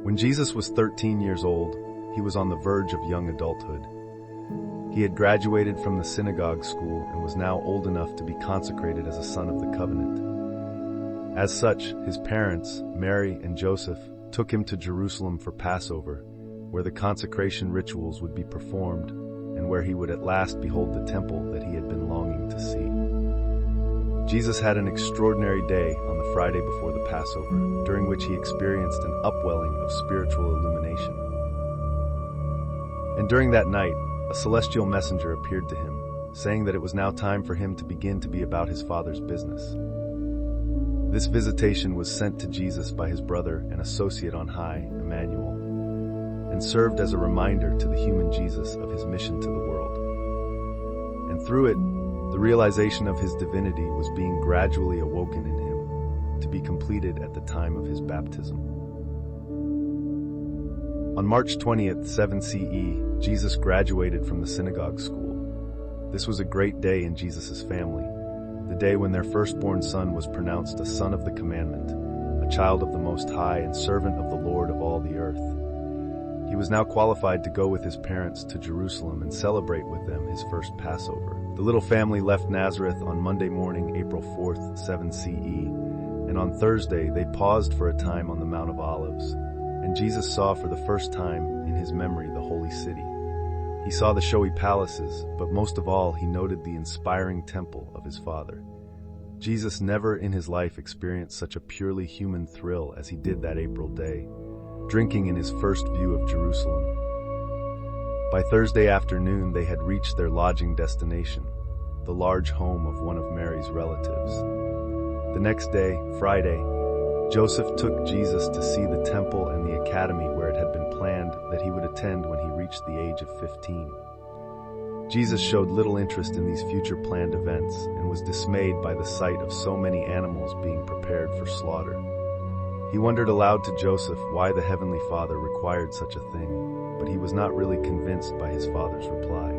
When Jesus was 13 years old, he was on the verge of young adulthood. He had graduated from the synagogue school and was now old enough to be consecrated as a son of the covenant. As such, his parents, Mary and Joseph, took him to Jerusalem for Passover, where the consecration rituals would be performed and where he would at last behold the temple that he had been longing to see. Jesus had an extraordinary day on the Friday before the Passover, during which he experienced an upwelling of spiritual illumination. And during that night, a celestial messenger appeared to him, saying that it was now time for him to begin to be about his Father's business. This visitation was sent to Jesus by his brother and associate on high, Immanuel, and served as a reminder to the human Jesus of his mission to the world. And through it, the realization of his divinity was being gradually awoken in him, to be completed at the time of his baptism. On March 20th, 7 CE, Jesus graduated from the synagogue school. This was a great day in Jesus' family, the day when their firstborn son was pronounced a son of the commandment, a child of the Most High and servant of the Lord of all the earth. He was now qualified to go with his parents to Jerusalem and celebrate with them his first Passover. The little family left Nazareth on Monday morning, April 4th, 7 CE, and on Thursday they paused for a time on the Mount of Olives, and Jesus saw for the first time in his memory the holy city. He saw the showy palaces, but most of all he noted the inspiring temple of his Father. Jesus never in his life experienced such a purely human thrill as he did that April day, drinking in his first view of Jerusalem. By Thursday afternoon, they had reached their lodging destination, the large home of one of Mary's relatives. The next day, Friday, Joseph took Jesus to see the temple and the academy where it had been planned that he would attend when he reached the age of 15. Jesus showed little interest in these future planned events and was dismayed by the sight of so many animals being prepared for slaughter. He wondered aloud to Joseph why the Heavenly Father required such a thing, but he was not really convinced by his father's reply.